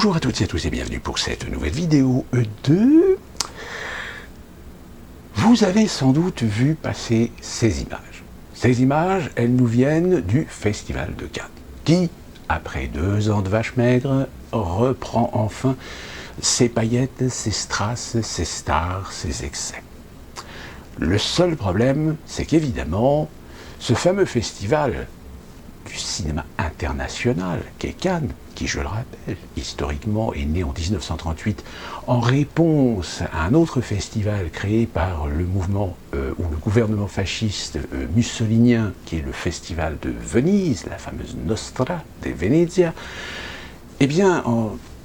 Bonjour à toutes et à tous et bienvenue pour cette nouvelle vidéo de... Vous avez sans doute vu passer ces images. Ces images, elles nous viennent du Festival de Cannes, qui, après 2 ans de vache maigre, reprend enfin ses paillettes, ses strass, ses stars, ses excès. Le seul problème, c'est qu'évidemment, ce fameux festival du cinéma international qu'est Cannes, qui, je le rappelle, historiquement est né en 1938 en réponse à un autre festival créé par le mouvement ou le gouvernement fasciste mussolinien, qui est le festival de Venise, la fameuse Nostra de Venezia. Eh bien,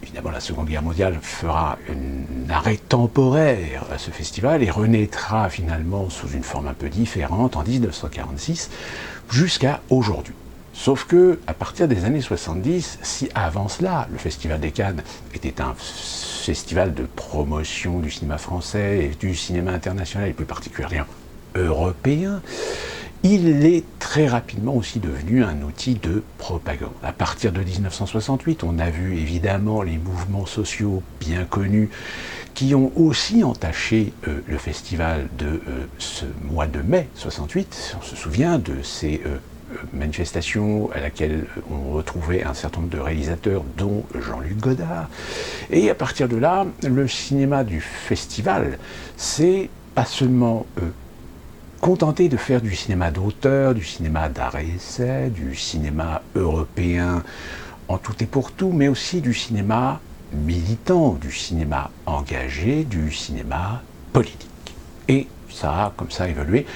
évidemment, la Seconde Guerre mondiale fera un arrêt temporaire à ce festival et renaîtra finalement sous une forme un peu différente en 1946 jusqu'à aujourd'hui. Sauf que, à partir des années 70, si avant cela, le Festival des Cannes était un festival de promotion du cinéma français et du cinéma international, et plus particulièrement européen, il est très rapidement aussi devenu un outil de propagande. À partir de 1968, on a vu évidemment les mouvements sociaux bien connus qui ont aussi entaché le festival de ce mois de mai 68. On se souvient de ces manifestation à laquelle on retrouvait un certain nombre de réalisateurs, dont Jean-Luc Godard. Et à partir de là, le cinéma du festival, c'est pas seulement contenté de faire du cinéma d'auteur, du cinéma d'art et essai, du cinéma européen en tout et pour tout, mais aussi du cinéma militant, du cinéma engagé, du cinéma politique. Et ça a comme ça évolué,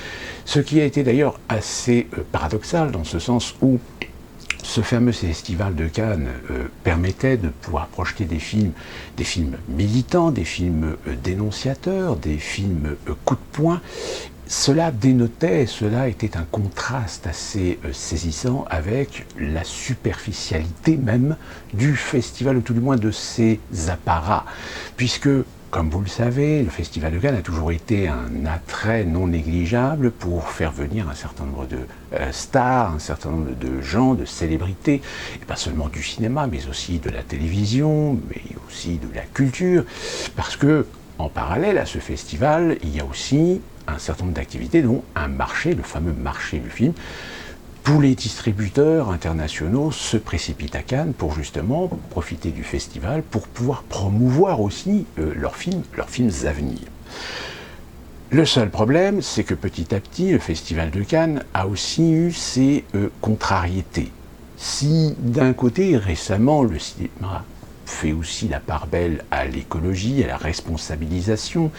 ce qui a été d'ailleurs assez paradoxal dans ce sens où ce fameux festival de Cannes permettait de pouvoir projeter des films militants, des films dénonciateurs, des films coup de poing. Cela dénotait, cela était un contraste assez saisissant avec la superficialité même du festival, ou tout du moins de ses apparats, puisque, comme vous le savez, le Festival de Cannes a toujours été un attrait non négligeable pour faire venir un certain nombre de stars, un certain nombre de gens, de célébrités, et pas seulement du cinéma, mais aussi de la télévision, mais aussi de la culture, parce que, en parallèle à ce festival, il y a aussi un certain nombre d'activités, dont un marché, le fameux marché du film. Tous les distributeurs internationaux se précipitent à Cannes pour justement profiter du festival, pour pouvoir promouvoir aussi leurs films à venir. Le seul problème, c'est que petit à petit, le Festival de Cannes a aussi eu ses contrariétés. Si d'un côté, récemment, le cinéma fait aussi la part belle à l'écologie, à la responsabilisation,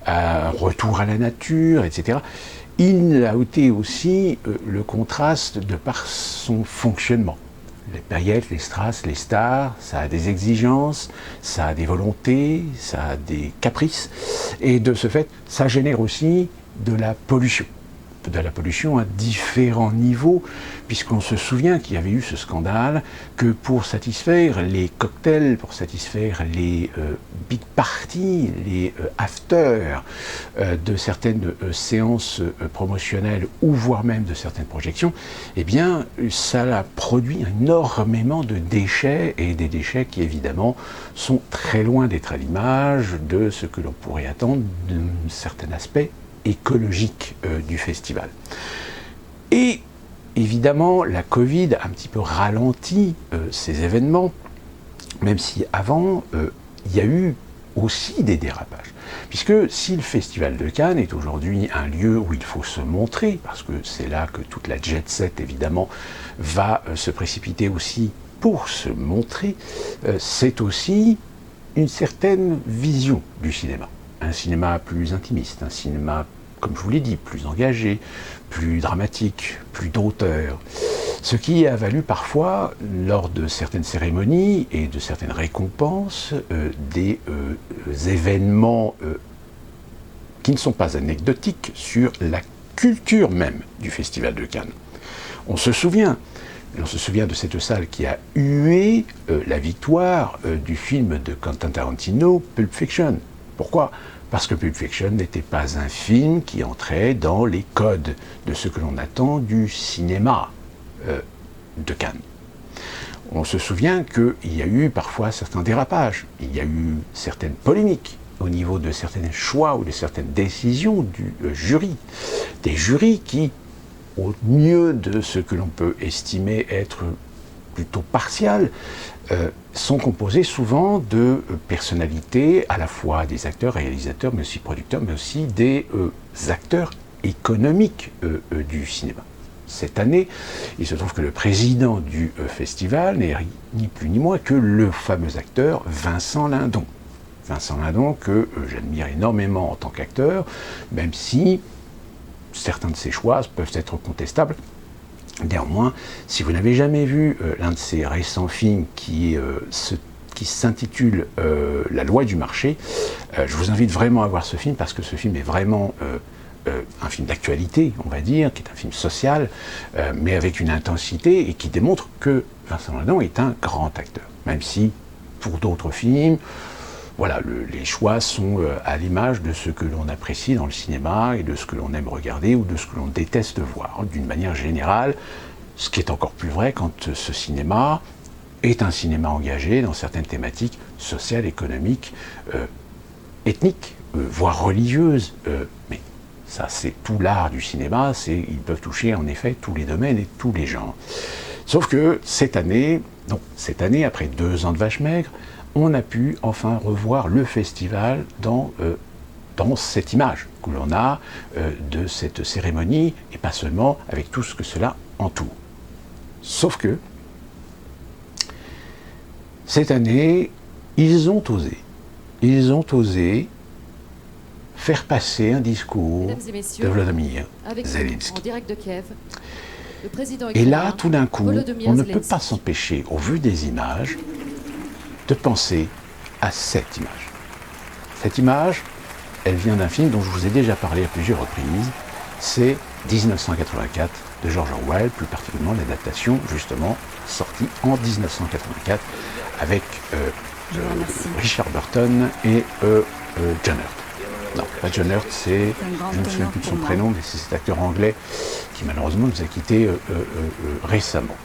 à un retour à la nature, etc., il a été aussi le contraste de par son fonctionnement. Les paillettes, les strass, les stars, ça a des exigences, ça a des volontés, ça a des caprices, et de ce fait, ça génère aussi de la pollution. De la pollution à différents niveaux, puisqu'on se souvient qu'il y avait eu ce scandale que pour satisfaire les cocktails, pour satisfaire les big parties, les afters de certaines séances promotionnelles ou voire même de certaines projections, eh bien ça a produit énormément de déchets, et des déchets qui évidemment sont très loin d'être à l'image de ce que l'on pourrait attendre d'un certain aspect écologique du festival. Et évidemment, la Covid a un petit peu ralenti ces événements, même si avant, il y a eu aussi des dérapages. Puisque si le Festival de Cannes est aujourd'hui un lieu où il faut se montrer, parce que c'est là que toute la jet set, évidemment, va se précipiter aussi pour se montrer, c'est aussi une certaine vision du cinéma. Un cinéma plus intimiste, un cinéma, comme je vous l'ai dit, plus engagé, plus dramatique, plus d'auteur. Ce qui a valu parfois, lors de certaines cérémonies et de certaines récompenses, des événements qui ne sont pas anecdotiques sur la culture même du Festival de Cannes. On se souvient de cette salle qui a hué la victoire du film de Quentin Tarantino, Pulp Fiction. Pourquoi ? Parce que Pulp Fiction n'était pas un film qui entrait dans les codes de ce que l'on attend du cinéma de Cannes. on se souvient qu'il y a eu parfois certains dérapages, il y a eu certaines polémiques au niveau de certains choix ou de certaines décisions du jury. Des jurys qui, au mieux de ce que l'on peut estimer être plutôt partial, sont composés souvent de personnalités, à la fois des acteurs, réalisateurs, mais aussi producteurs, mais aussi des acteurs économiques du cinéma. Cette année, il se trouve que le président du festival n'est ni plus ni moins que le fameux acteur Vincent Lindon. Vincent Lindon que j'admire énormément en tant qu'acteur, même si certains de ses choix peuvent être contestables. Néanmoins, si vous n'avez jamais vu l'un de ses récents films qui s'intitule La loi du marché, je vous invite vraiment à voir ce film parce que ce film est vraiment un film d'actualité, on va dire, qui est un film social, mais avec une intensité et qui démontre que Vincent Lindon est un grand acteur. Même si, pour d'autres films, voilà, les choix sont à l'image de ce que l'on apprécie dans le cinéma et de ce que l'on aime regarder ou de ce que l'on déteste voir, d'une manière générale, ce qui est encore plus vrai quand ce cinéma est un cinéma engagé dans certaines thématiques sociales, économiques, ethniques, voire religieuses. Mais ça, c'est tout l'art du cinéma, ils peuvent toucher en effet tous les domaines et tous les genres. Sauf que cette année, après 2 ans de vache maigre, on a pu enfin revoir le festival dans cette image que l'on a de cette cérémonie, et pas seulement avec tout ce que cela entoure. Sauf que, cette année, ils ont osé faire passer un discours de Volodymyr Zelensky. En direct de Kiev, le président et là, tout d'un coup, Volodymyr on ne Zelensky peut pas s'empêcher, au vu des images, de penser à cette image. Cette image, elle vient d'un film dont je vous ai déjà parlé à plusieurs reprises, c'est 1984 de George Orwell, plus particulièrement l'adaptation justement sortie en 1984 avec Richard Burton et John Hurt. Non, pas John Hurt, je ne me souviens plus de son prénom, mais c'est cet acteur anglais qui malheureusement nous a quittés récemment.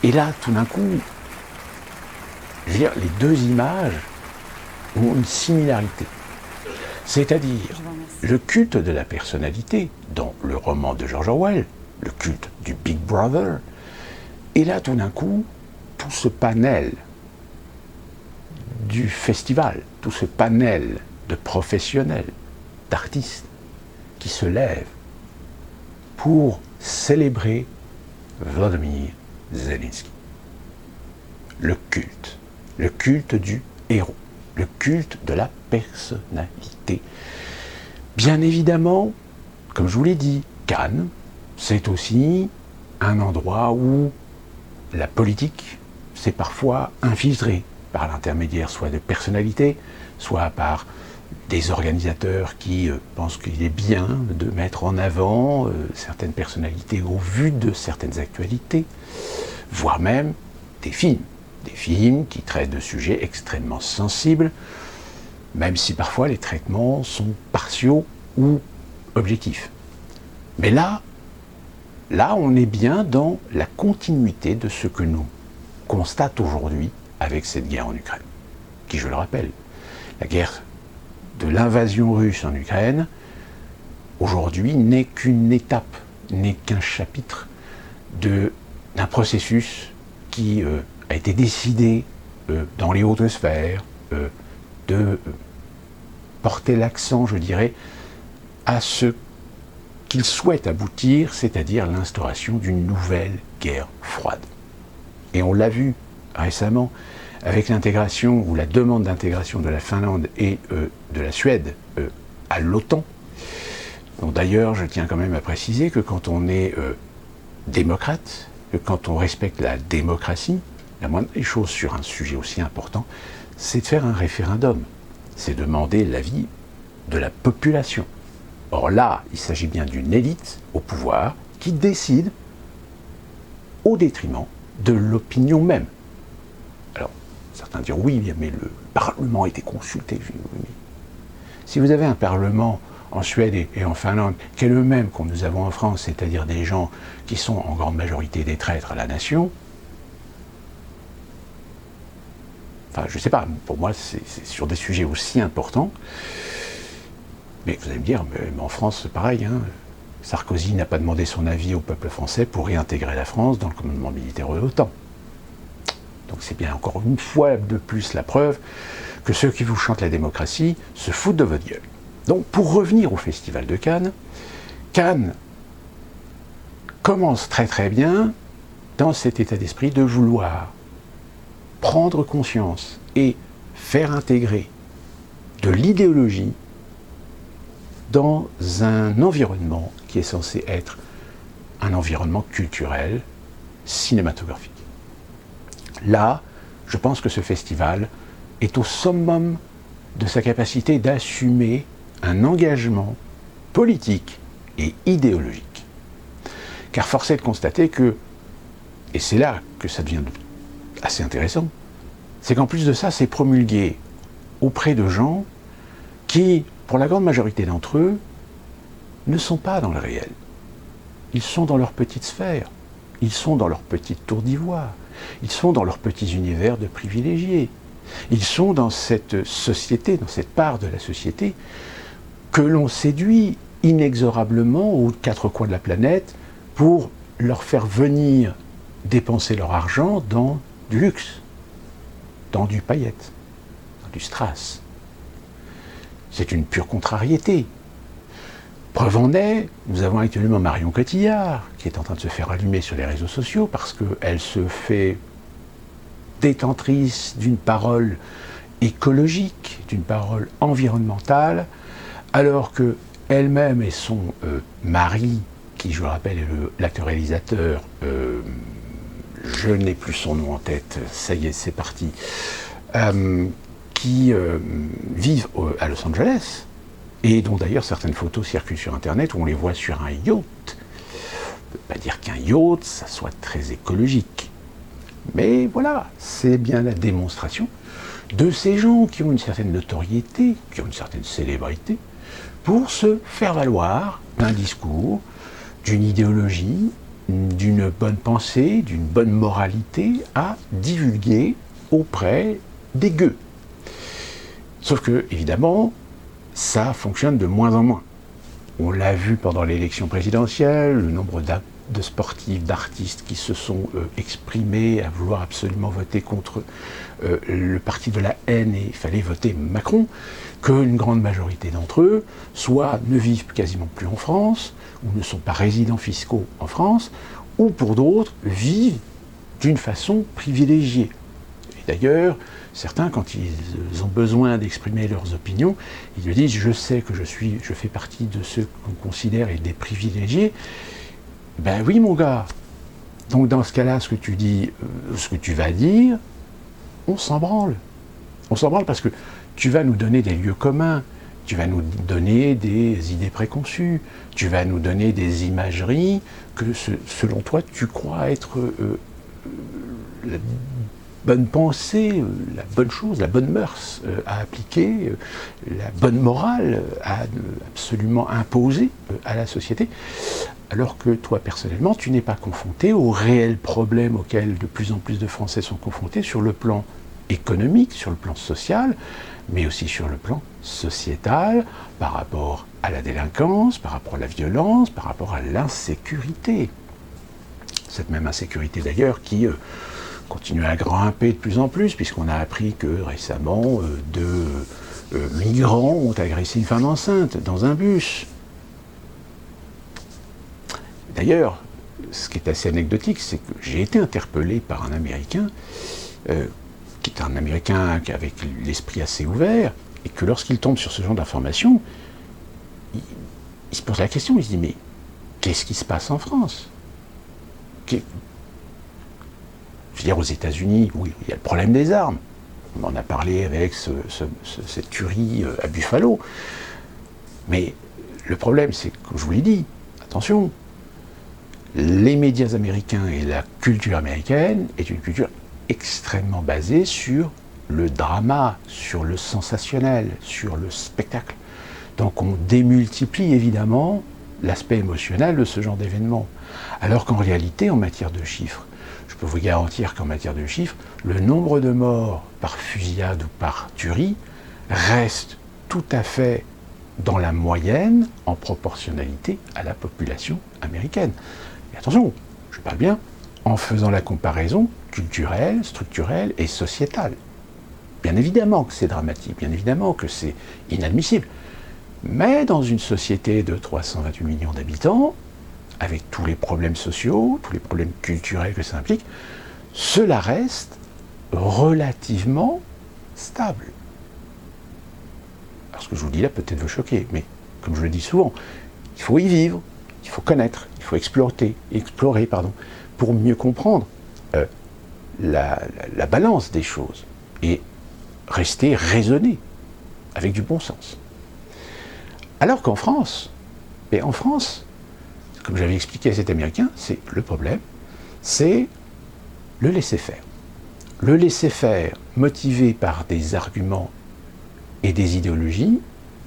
Et là, tout d'un coup, je veux dire, les 2 images ont une similarité. C'est-à-dire le culte de la personnalité dans le roman de George Orwell, le culte du Big Brother, et là, tout d'un coup, tout ce panel du festival, tout ce panel de professionnels, d'artistes qui se lèvent pour célébrer Volodymyr Zelensky. Le culte du héros, le culte de la personnalité. Bien évidemment, comme je vous l'ai dit, Cannes, c'est aussi un endroit où la politique s'est parfois infiltrée par l'intermédiaire soit de personnalités, soit par des organisateurs qui pensent qu'il est bien de mettre en avant certaines personnalités au vu de certaines actualités, voire même des films qui traitent de sujets extrêmement sensibles, même si parfois les traitements sont partiaux ou objectifs. Mais là, on est bien dans la continuité de ce que nous constatons aujourd'hui avec cette guerre en Ukraine, qui, je le rappelle, la guerre de l'invasion russe en Ukraine, aujourd'hui, n'est qu'une étape, n'est qu'un chapitre d'un processus qui a été décidé dans les hautes sphères, de porter l'accent, je dirais, à ce qu'il souhaite aboutir, c'est-à-dire l'instauration d'une nouvelle guerre froide. Et on l'a vu récemment avec l'intégration ou la demande d'intégration de la Finlande et de la Suède à l'OTAN. Donc d'ailleurs, je tiens quand même à préciser que quand on est démocrate, que quand on respecte la démocratie, la moindre des choses sur un sujet aussi important, c'est de faire un référendum. C'est demander l'avis de la population. Or là, il s'agit bien d'une élite au pouvoir qui décide au détriment de l'opinion même. Alors, certains diront oui, mais le Parlement a été consulté. Si vous avez un Parlement en Suède et en Finlande, qui est le même que nous avons en France, c'est-à-dire des gens qui sont en grande majorité des traîtres à la nation, enfin, je ne sais pas, pour moi, c'est sur des sujets aussi importants. Mais vous allez me dire, mais en France, c'est pareil. Hein. Sarkozy n'a pas demandé son avis au peuple français pour réintégrer la France dans le commandement militaire de l'OTAN. Donc c'est bien encore une fois de plus la preuve que ceux qui vous chantent la démocratie se foutent de votre gueule. Donc pour revenir au Festival de Cannes, Cannes commence très très bien dans cet état d'esprit de vouloir prendre conscience et faire intégrer de l'idéologie dans un environnement qui est censé être un environnement culturel, cinématographique. Là, je pense que ce festival est au summum de sa capacité d'assumer un engagement politique et idéologique. Car force est de constater que, et c'est là que ça devient assez intéressant, c'est qu'en plus de ça, c'est promulgué auprès de gens qui, pour la grande majorité d'entre eux, ne sont pas dans le réel. Ils sont dans leur petite sphère, ils sont dans leur petite tour d'ivoire, ils sont dans leurs petits univers de privilégiés. Ils sont dans cette société, dans cette part de la société que l'on séduit inexorablement aux quatre coins de la planète pour leur faire venir dépenser leur argent dans du luxe, dans du paillette, dans du strass. C'est une pure contrariété. Preuve en est, nous avons actuellement Marion Cotillard, qui est en train de se faire allumer sur les réseaux sociaux parce qu'elle se fait détentrice d'une parole écologique, d'une parole environnementale, alors que elle-même et son mari, qui je le rappelle est l'acteur-réalisateur, je n'ai plus son nom en tête, ça y est, c'est parti, qui vivent à Los Angeles, et dont d'ailleurs certaines photos circulent sur Internet où on les voit sur un yacht. On ne peut pas dire qu'un yacht, ça soit très écologique. Mais voilà, c'est bien la démonstration de ces gens qui ont une certaine notoriété, qui ont une certaine célébrité, pour se faire valoir d'un discours, d'une idéologie, d'une bonne pensée, d'une bonne moralité à divulguer auprès des gueux. Sauf que, évidemment, ça fonctionne de moins en moins. On l'a vu pendant l'élection présidentielle, le nombre de sportifs, d'artistes qui se sont exprimés à vouloir absolument voter contre le parti de la haine et il fallait voter Macron, qu'une grande majorité d'entre eux, soit ne vivent quasiment plus en France, ou ne sont pas résidents fiscaux en France, ou pour d'autres, vivent d'une façon privilégiée. Et d'ailleurs, certains, quand ils ont besoin d'exprimer leurs opinions, ils me disent « je sais que je fais partie de ceux qu'on considère des privilégiés ». Ben oui mon gars, donc dans ce cas-là, ce que tu dis, ce que tu vas dire, on s'en branle. On s'en branle parce que tu vas nous donner des lieux communs, tu vas nous donner des idées préconçues, tu vas nous donner des imageries que selon toi tu crois être la bonne pensée, la bonne chose, la bonne mœurs à appliquer, la bonne morale à absolument imposer à la société, alors que toi personnellement tu n'es pas confronté aux réels problèmes auxquels de plus en plus de Français sont confrontés sur le plan économique, sur le plan social, mais aussi sur le plan sociétal, par rapport à la délinquance, par rapport à la violence, par rapport à l'insécurité. Cette même insécurité d'ailleurs qui continue à grimper de plus en plus, puisqu'on a appris que récemment, deux migrants ont agressé une femme enceinte dans un bus. D'ailleurs, ce qui est assez anecdotique, c'est que j'ai été interpellé par un Américain, qui est un Américain avec l'esprit assez ouvert, et que lorsqu'il tombe sur ce genre d'informations, il se pose la question, il se dit, mais qu'est-ce qui se passe en France ? Je veux dire, aux États-Unis, oui, il y a le problème des armes. On en a parlé avec cette tuerie à Buffalo. Mais le problème, c'est que, comme je vous l'ai dit, attention, les médias américains et la culture américaine est une culture extrêmement basée sur le drama, sur le sensationnel, sur le spectacle, Donc on démultiplie évidemment l'aspect émotionnel de ce genre d'événement. Alors qu'en réalité, en matière de chiffres, je peux vous garantir qu'en matière de chiffres, le nombre de morts par fusillade ou par tuerie reste tout à fait dans la moyenne en proportionnalité à la population américaine. Et attention, je parle bien en faisant la comparaison culturelle, structurelle et sociétale. Bien évidemment que c'est dramatique, bien évidemment que c'est inadmissible. Mais dans une société de 328 millions d'habitants, avec tous les problèmes sociaux, tous les problèmes culturels que ça implique, cela reste relativement stable. Alors ce que je vous dis là peut-être vous choquer, mais comme je le dis souvent, il faut y vivre, il faut connaître, il faut explorer, pour mieux comprendre la balance des choses et rester raisonné avec du bon sens. Alors qu'en France, comme j'avais expliqué à cet Américain, c'est le problème, c'est le laisser-faire. Le laisser-faire motivé par des arguments et des idéologies,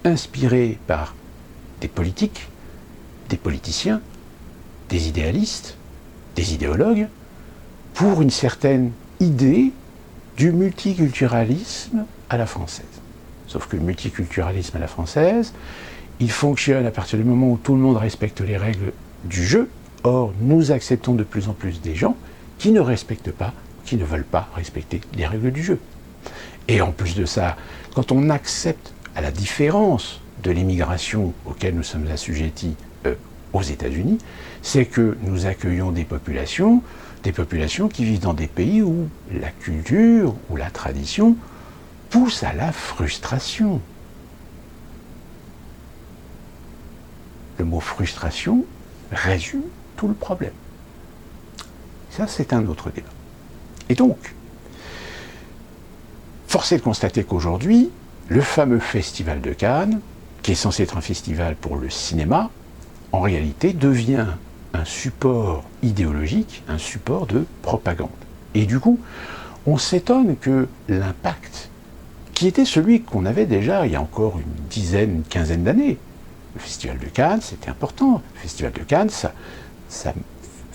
inspirés par des politiques, des politiciens, des idéalistes, des idéologues, pour une certaine idée du multiculturalisme à la française. Sauf que le multiculturalisme à la française, il fonctionne à partir du moment où tout le monde respecte les règles du jeu. Or, nous acceptons de plus en plus des gens qui ne respectent pas, qui ne veulent pas respecter les règles du jeu. Et en plus de ça, quand on accepte, à la différence de l'immigration auquel nous sommes assujettis aux États-Unis, c'est que nous accueillons des populations qui vivent dans des pays où la culture ou la tradition pousse à la frustration. Le mot frustration résume tout le problème. Ça, c'est un autre débat. Et donc, force est de constater qu'aujourd'hui, le fameux Festival de Cannes, qui est censé être un festival pour le cinéma, en réalité devient un support idéologique, un support de propagande. Et du coup, on s'étonne que l'impact, qui était celui qu'on avait déjà il y a encore une dizaine, une quinzaine d'années, le Festival de Cannes, c'était important. Le Festival de Cannes, ça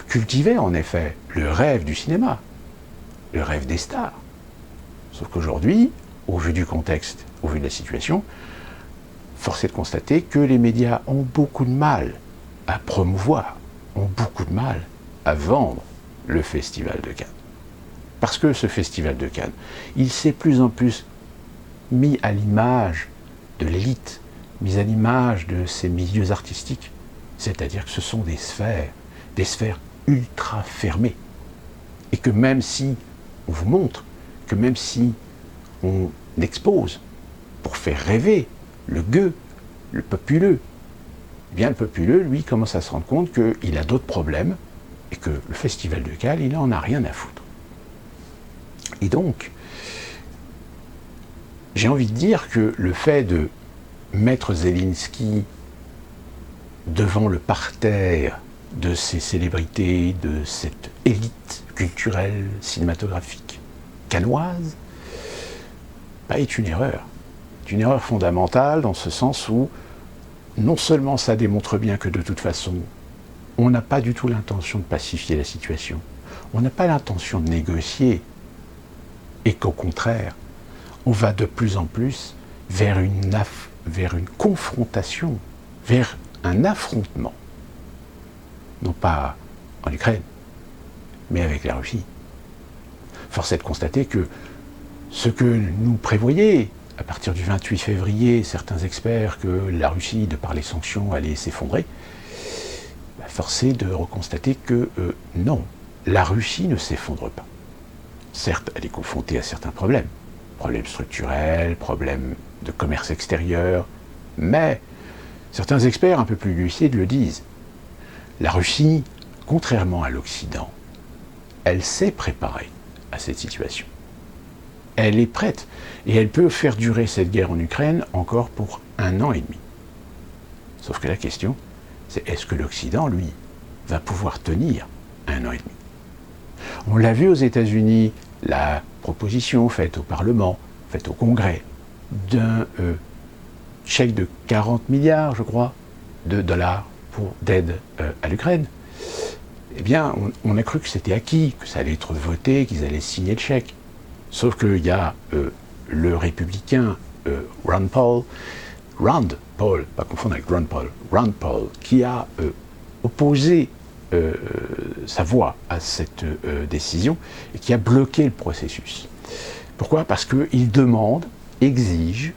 cultivait en effet le rêve du cinéma, le rêve des stars. Sauf qu'aujourd'hui, au vu du contexte, au vu de la situation, force est de constater que les médias ont beaucoup de mal à promouvoir, ont beaucoup de mal à vendre le Festival de Cannes. Parce que ce Festival de Cannes, il s'est plus en plus mis à l'image de l'élite, mis à l'image de ces milieux artistiques. C'est-à-dire que ce sont des sphères ultra fermées. Et que même si on vous montre, que même si on expose pour faire rêver le gueux, le populeux, eh bien le populeux, lui, commence à se rendre compte qu'il a d'autres problèmes et que le Festival de Cannes, il n'en a rien à foutre. Et donc, j'ai envie de dire que le fait de mettre Zelensky devant le parterre de ces célébrités, de cette élite culturelle, cinématographique, cannoise, est une erreur. C'est une erreur fondamentale dans ce sens où non seulement ça démontre bien que de toute façon, on n'a pas du tout l'intention de pacifier la situation, on n'a pas l'intention de négocier, et qu'au contraire, on va de plus en plus vers une confrontation, vers un affrontement, non pas en Ukraine, mais avec la Russie. Force est de constater que ce que nous prévoyaient, à partir du 28 février, certains experts, que la Russie, de par les sanctions, allait s'effondrer, force est de reconstater que non, la Russie ne s'effondre pas. Certes, elle est confrontée à certains problèmes structurels, problèmes de commerce extérieur, mais certains experts un peu plus lucides le disent. La Russie, contrairement à l'Occident, elle s'est préparée à cette situation. Elle est prête et elle peut faire durer cette guerre en Ukraine encore pour 1 an et demi. Sauf que la question, c'est est-ce que l'Occident, lui, va pouvoir tenir 1 an et demi? On l'a vu aux États-Unis, la proposition faite au Parlement, faite au Congrès, d'une chèque de 40 milliards, je crois, de dollars d'aide à l'Ukraine, eh bien, on a cru que c'était acquis, que ça allait être voté, qu'ils allaient signer le chèque. Sauf qu'il y a le républicain Rand Paul, pas confondre avec Ron Paul, Rand Paul, qui a opposé sa voix à cette décision et qui a bloqué le processus. Pourquoi ? Parce qu'il demande, exige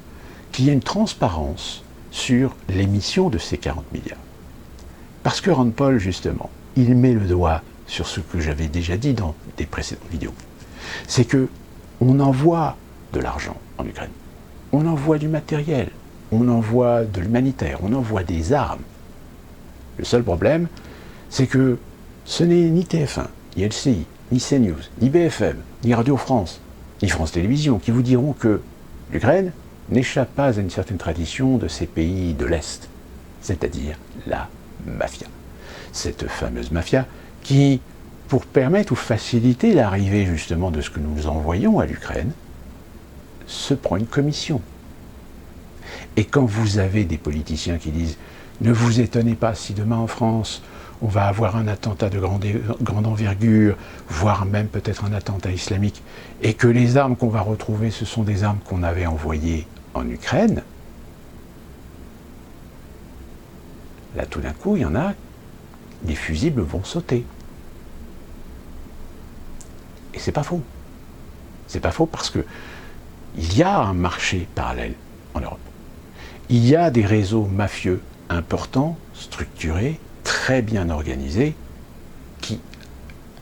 qu'il y ait une transparence sur l'émission de ces 40 milliards. Parce que Rand Paul, justement, il met le doigt sur ce que j'avais déjà dit dans des précédentes vidéos. C'est que on envoie de l'argent en Ukraine, on envoie du matériel, on envoie de l'humanitaire, on envoie des armes. Le seul problème, c'est que ce n'est ni TF1, ni LCI, ni CNews, ni BFM, ni Radio France, ni France Télévisions qui vous diront que l'Ukraine n'échappe pas à une certaine tradition de ces pays de l'Est, c'est-à-dire la mafia. Cette fameuse mafia qui, pour permettre ou faciliter l'arrivée justement de ce que nous envoyons à l'Ukraine, se prend une commission. Et quand vous avez des politiciens qui disent « Ne vous étonnez pas si demain en France, on va avoir un attentat de grande envergure, voire même peut-être un attentat islamique, et que les armes qu'on va retrouver, ce sont des armes qu'on avait envoyées en Ukraine », là tout d'un coup, il y en a, les fusibles vont sauter. Et c'est pas faux. C'est pas faux parce que il y a un marché parallèle en Europe. Il y a des réseaux mafieux importants, structurés, très bien organisés, qui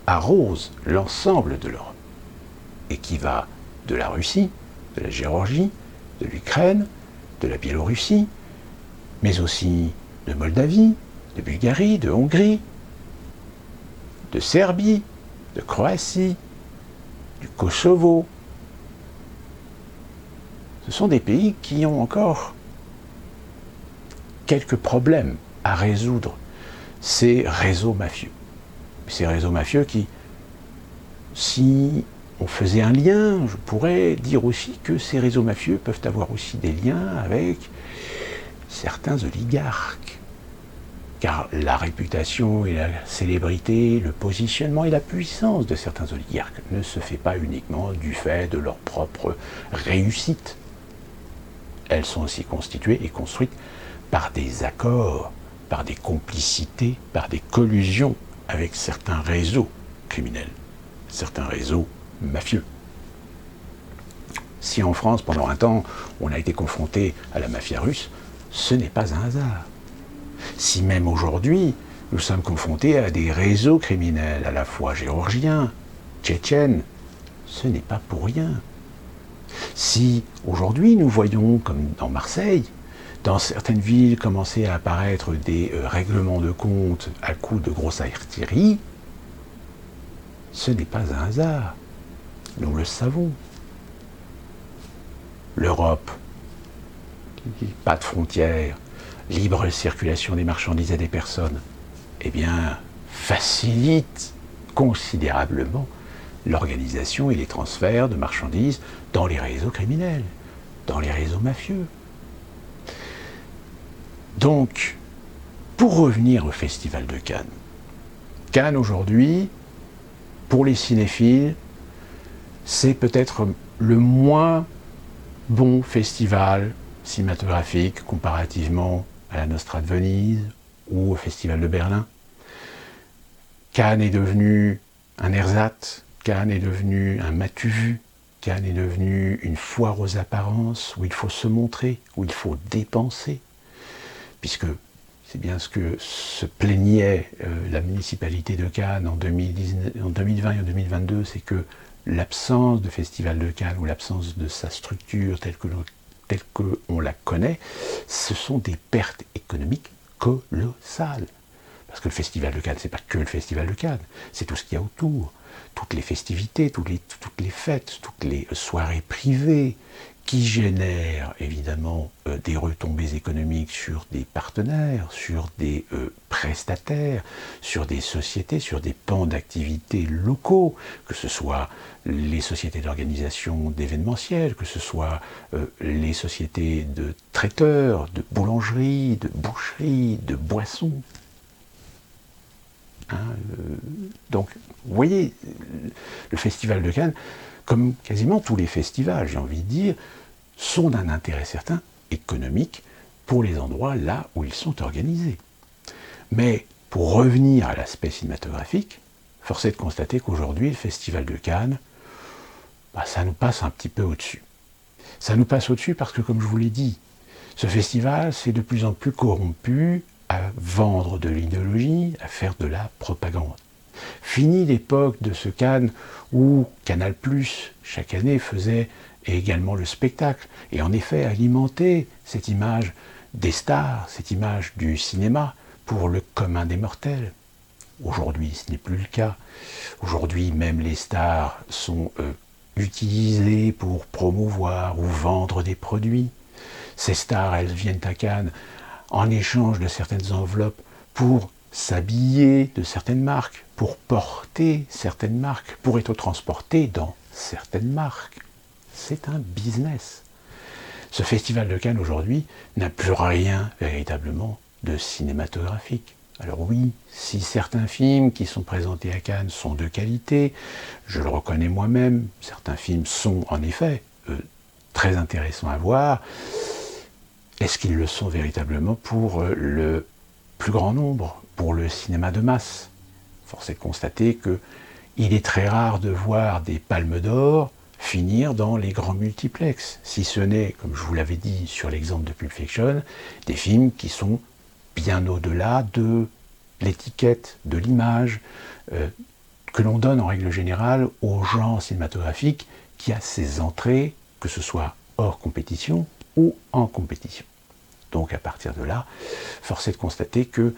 arrosent l'ensemble de l'Europe. Et qui va de la Russie, de la Géorgie, de l'Ukraine, de la Biélorussie, mais aussi de Moldavie, de Bulgarie, de Hongrie, de Serbie, de Croatie, du Kosovo. Ce sont des pays qui ont encore quelques problèmes à résoudre, ces réseaux mafieux. Ces réseaux mafieux qui, si on faisait un lien, je pourrais dire aussi que ces réseaux mafieux peuvent avoir aussi des liens avec certains oligarques. Car la réputation et la célébrité, le positionnement et la puissance de certains oligarques ne se fait pas uniquement du fait de leur propre réussite. Elles sont aussi constituées et construites par des accords, par des complicités, par des collusions avec certains réseaux criminels, certains réseaux mafieux. Si en France, pendant un temps, on a été confronté à la mafia russe, ce n'est pas un hasard. Si même aujourd'hui, nous sommes confrontés à des réseaux criminels, à la fois géorgiens, tchétchènes, ce n'est pas pour rien. Si aujourd'hui nous voyons, comme dans Marseille, dans certaines villes commencer à apparaître des règlements de compte à coups de grosse artillerie, ce n'est pas un hasard. Nous le savons. L'Europe, pas de frontières, libre circulation des marchandises et des personnes, eh bien, facilite considérablement l'organisation et les transferts de marchandises dans les réseaux criminels, dans les réseaux mafieux. Donc, pour revenir au Festival de Cannes, Cannes aujourd'hui, pour les cinéphiles, c'est peut-être le moins bon festival cinématographique comparativement à la Nostra de Venise ou au Festival de Berlin. Cannes est devenu un ersatz, Cannes est devenu un m'as-tu vu, Cannes est devenu une foire aux apparences où il faut se montrer, où il faut dépenser, puisque c'est bien ce que se plaignait la municipalité de Cannes en 2020 et en 2022, c'est que l'absence de Festival de Cannes ou l'absence de sa structure telle qu'on la connaît, ce sont des pertes économiques colossales. Parce que le Festival de Cannes, c'est pas que le Festival de Cannes, c'est tout ce qu'il y a autour. toutes les festivités, toutes les fêtes, toutes les soirées privées, qui génèrent évidemment des retombées économiques sur des partenaires, sur des prestataires, sur des sociétés, sur des pans d'activités locaux, que ce soit les sociétés d'organisation d'événementiel, que ce soit les sociétés de traiteurs, de boulangerie, de boucherie, de boissons. Donc, vous voyez, le Festival de Cannes, comme quasiment tous les festivals, j'ai envie de dire, sont d'un intérêt certain économique pour les endroits là où ils sont organisés. Mais pour revenir à l'aspect cinématographique, force est de constater qu'aujourd'hui, le Festival de Cannes, ça nous passe un petit peu au-dessus. Ça nous passe au-dessus parce que, comme je vous l'ai dit, ce festival s'est de plus en plus corrompu à vendre de l'idéologie, à faire de la propagande. Fini l'époque de ce Cannes où Canal+, chaque année, faisait également le spectacle, et en effet alimentait cette image des stars, cette image du cinéma pour le commun des mortels. Aujourd'hui, ce n'est plus le cas. Aujourd'hui, même les stars sont utilisées pour promouvoir ou vendre des produits. Ces stars, elles viennent à Cannes en échange de certaines enveloppes pour s'habiller de certaines marques, pour porter certaines marques, pour être transportées dans certaines marques. C'est un business. Ce festival de Cannes aujourd'hui n'a plus rien véritablement de cinématographique. Alors oui, si certains films qui sont présentés à Cannes sont de qualité, je le reconnais moi-même, certains films sont en effet très intéressants à voir. Est-ce qu'ils le sont véritablement pour le plus grand nombre, pour le cinéma de masse? Force est de constater qu'il est très rare de voir des palmes d'or finir dans les grands multiplexes, si ce n'est, comme je vous l'avais dit sur l'exemple de Pulp Fiction, des films qui sont bien au-delà de l'étiquette, de l'image que l'on donne en règle générale au genre cinématographique qui a ses entrées, que ce soit hors compétition ou en compétition. Donc à partir de là, force est de constater que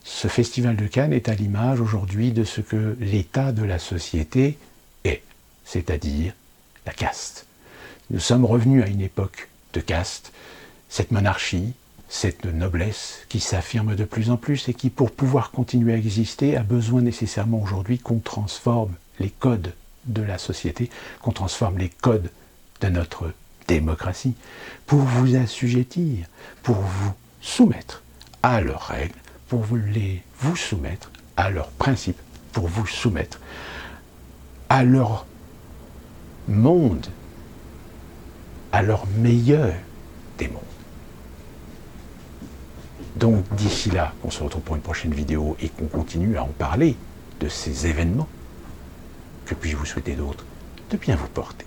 ce festival de Cannes est à l'image aujourd'hui de ce que l'état de la société est, c'est-à-dire la caste. Nous sommes revenus à une époque de caste, cette monarchie, cette noblesse qui s'affirme de plus en plus et qui, pour pouvoir continuer à exister, a besoin nécessairement aujourd'hui qu'on transforme les codes de la société, qu'on transforme les codes de notre démocratie, pour vous assujettir, pour vous soumettre à leurs règles, pour vous soumettre à leurs principes, pour vous soumettre à leur monde, à leur meilleur des mondes. Donc d'ici là, on se retrouve pour une prochaine vidéo et qu'on continue à en parler de ces événements. Que puis-je vous souhaiter d'autre? De bien vous porter.